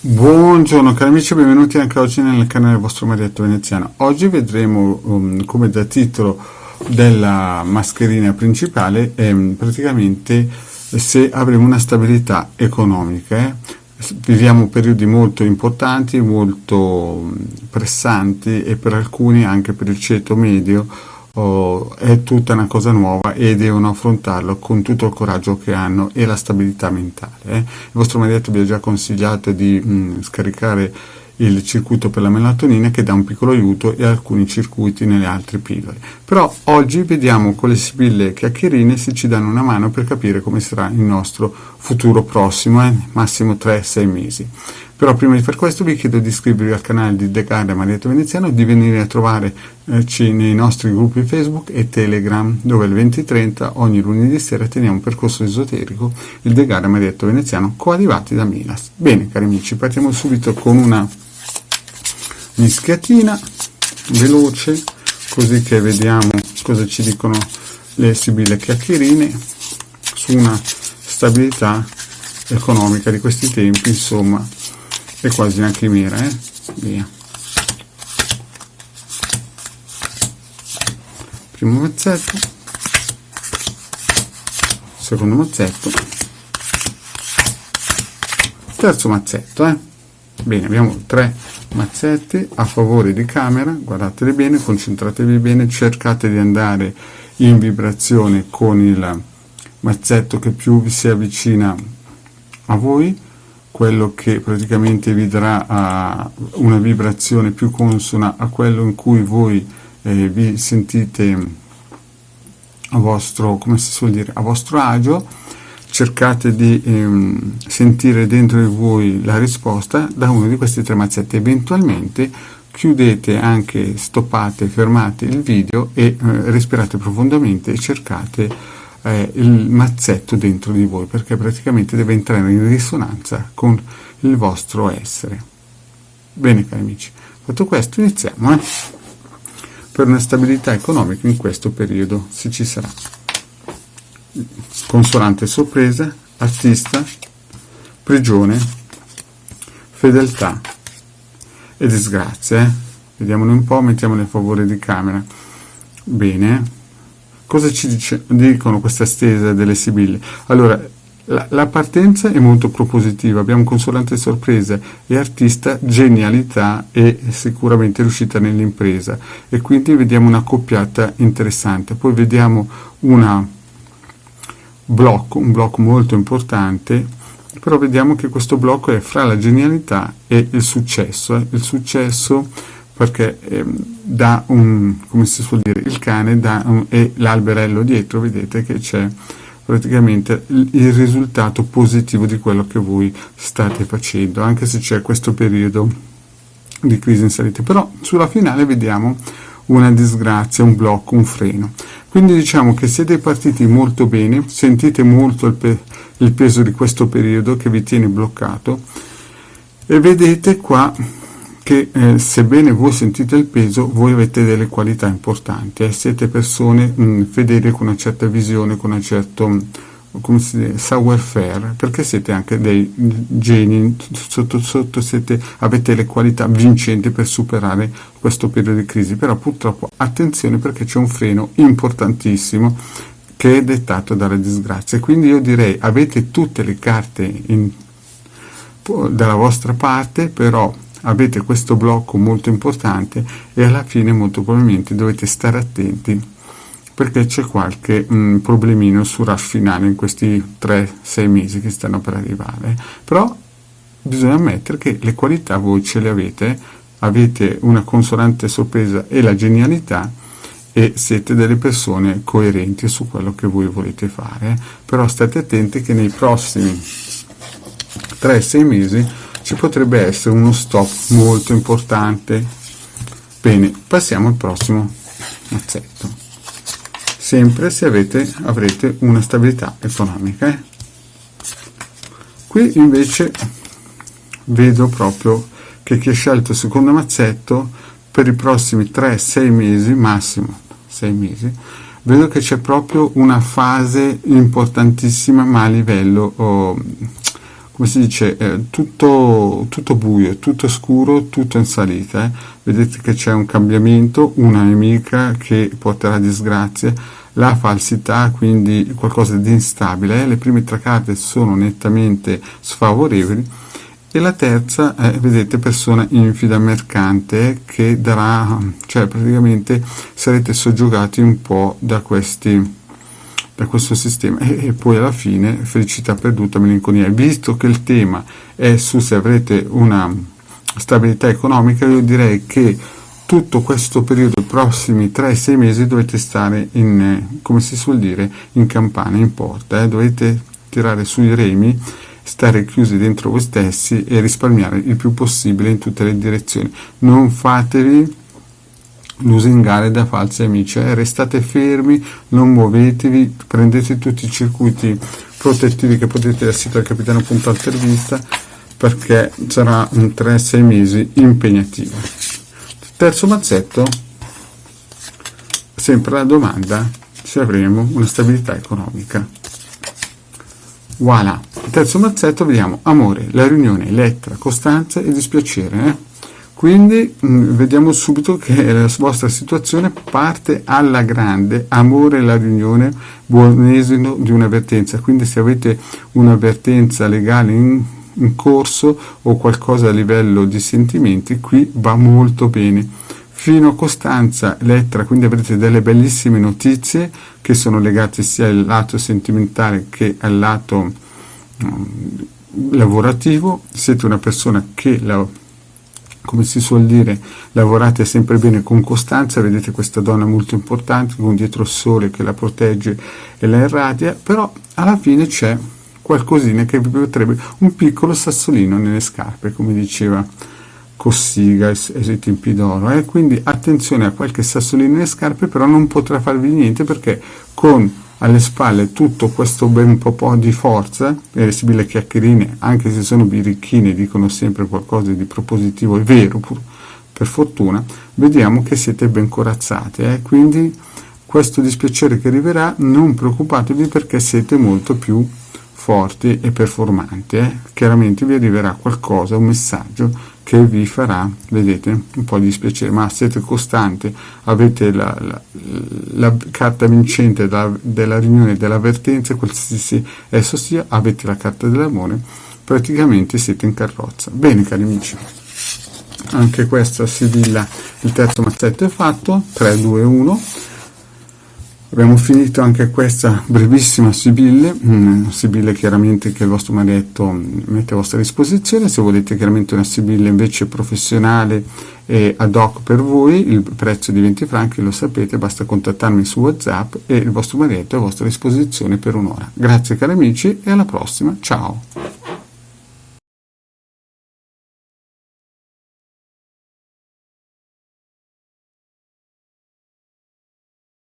Buongiorno cari amici, benvenuti anche oggi nel canale del vostro Marietto Veneziano. Oggi vedremo come da titolo della mascherina principale praticamente se avremo una stabilità economica. Viviamo periodi molto importanti, molto pressanti e per alcuni anche per il ceto medio è tutta una cosa nuova e devono affrontarlo con tutto il coraggio che hanno e la stabilità mentale. Il vostro Marietto vi ha già consigliato di scaricare il circuito per la melatonina che dà un piccolo aiuto e alcuni circuiti nelle altre pillole. Però oggi vediamo con le sibille chiacchierine se ci danno una mano per capire come sarà il nostro futuro prossimo, massimo 3-6 mesi. Però prima di fare questo vi chiedo di iscrivervi al canale di The Guardian Marietto Veneziano, di venire a trovarci nei nostri gruppi Facebook e Telegram, dove alle 20:30 ogni lunedì sera teniamo un percorso esoterico, il The Guardian Marietto Veneziano, coadiuvati da Milas. Bene cari amici, partiamo subito con una mischiatina veloce, così che vediamo cosa ci dicono le sibille chiacchierine su una stabilità economica di questi tempi, insomma. E quasi neanche mira, via. Primo mazzetto, secondo mazzetto, terzo mazzetto, Bene, abbiamo 3 mazzetti a favore di camera, guardateli bene, concentratevi bene, cercate di andare in vibrazione con il mazzetto che più vi si avvicina a voi, quello che praticamente vi darà una vibrazione più consona a quello in cui voi vi sentite a vostro, come si suol dire, a vostro agio. Cercate di sentire dentro di voi la risposta da uno di questi 3 mazzetti. Eventualmente chiudete anche, stoppate, fermate il video e respirate profondamente e cercate il mazzetto dentro di voi, perché praticamente deve entrare in risonanza con il vostro essere. Bene cari amici, fatto questo iniziamo per una stabilità economica in questo periodo, se ci sarà. Consolante sorpresa, artista, prigione, fedeltà e disgrazia. Vediamone un po', mettiamole a favore di camera. Bene. Cosa ci dicono questa stesa delle sibille? Allora, la partenza è molto propositiva, abbiamo consolante sorpresa e artista, genialità e sicuramente riuscita nell'impresa, e quindi vediamo una coppiata interessante. Poi vediamo un blocco molto importante, però vediamo che questo blocco è fra la genialità e il successo. Il successo perché dà come si suol dire, il cane e l'alberello dietro, vedete che c'è praticamente il risultato positivo di quello che voi state facendo, anche se c'è questo periodo di crisi in salita. Però sulla finale vediamo una disgrazia, un blocco, un freno. Quindi diciamo che siete partiti molto bene, sentite molto il peso di questo periodo che vi tiene bloccato, e vedete qua che sebbene voi sentite il peso, voi avete delle qualità importanti, siete persone fedeli, con una certa visione, con una certa, come si dice, savoir-faire, perché siete anche dei geni, sotto avete le qualità vincenti per superare questo periodo di crisi. Però purtroppo attenzione, perché c'è un freno importantissimo che è dettato dalla disgrazia. Quindi io direi avete tutte le carte dalla vostra parte, però avete questo blocco molto importante e alla fine molto probabilmente dovete stare attenti, perché c'è qualche problemino sul rush finale in questi 3-6 mesi che stanno per arrivare. Però bisogna ammettere che le qualità voi ce le avete una consolante sorpresa e la genialità, e siete delle persone coerenti su quello che voi volete fare. Però state attenti che nei prossimi 3-6 mesi ci potrebbe essere uno stop molto importante. Bene, passiamo al prossimo mazzetto. Sempre se avrete una stabilità economica. Qui invece vedo proprio che chi ha scelto il secondo mazzetto per i prossimi 3-6 mesi, massimo 6 mesi, vedo che c'è proprio una fase importantissima, ma a livello come si dice, tutto buio, tutto scuro, tutto in salita. Vedete che c'è un cambiamento, una nemica che porterà disgrazie, la falsità, quindi qualcosa di instabile. Le prime tre carte sono nettamente sfavorevoli, e la terza è, vedete, persona infida mercante, che darà, cioè praticamente sarete soggiogati un po' da questo sistema, e poi alla fine felicità perduta, melanconia. Visto che il tema è su se avrete una stabilità economica, io direi che tutto questo periodo, i prossimi 3-6 mesi, dovete stare in, come si suol dire, in campana, in porta, dovete tirare sui remi, stare chiusi dentro voi stessi e risparmiare il più possibile in tutte le direzioni. Non fatevi lusingare da falsi amici, restate fermi, non muovetevi, prendete tutti i circuiti protettivi che potete dal sito del capitano.intervista, perché sarà un 3-6 mesi impegnativo. Terzo mazzetto, sempre la domanda se avremo una stabilità economica. Voilà, il terzo mazzetto vediamo amore, la riunione, lettera, costanza e dispiacere. Quindi vediamo subito che la vostra situazione parte alla grande, amore, la riunione, buon esito di un'avvertenza. Quindi se avete un'avvertenza legale in corso o qualcosa a livello di sentimenti, qui va molto bene. Fino a costanza, lettera, quindi avrete delle bellissime notizie che sono legate sia al lato sentimentale che al lato lavorativo. Siete una persona che, come si suol dire, lavorate sempre bene con costanza. Vedete questa donna molto importante con dietro il sole che la protegge e la irradia, però alla fine c'è qualcosina che vi potrebbe, un piccolo sassolino nelle scarpe, come diceva Cossiga ai tempi d'oro, quindi attenzione a qualche sassolino nelle scarpe, però non potrà farvi niente, perché con alle spalle tutto questo ben po' di forza, e le sibille chiacchierine, anche se sono birichine, dicono sempre qualcosa di propositivo e vero, per fortuna, vediamo che siete ben corazzate, quindi questo dispiacere che arriverà, non preoccupatevi, perché siete molto più forti e performanti. Chiaramente vi arriverà qualcosa, un messaggio che vi farà, vedete, un po' di dispiacere, ma siete costanti, avete la carta vincente della riunione, dell'avvertenza, qualsiasi esso sia, avete la carta dell'amore, praticamente siete in carrozza. Bene cari amici, anche questa sibilla, il terzo mazzetto è fatto, 3, 2, 1. Abbiamo finito anche questa brevissima sibille, chiaramente che il vostro marietto mette a vostra disposizione. Se volete chiaramente una sibille invece professionale e ad hoc per voi, il prezzo di 20 franchi, lo sapete, basta contattarmi su WhatsApp e il vostro marietto è a vostra disposizione per un'ora. Grazie cari amici e alla prossima, ciao!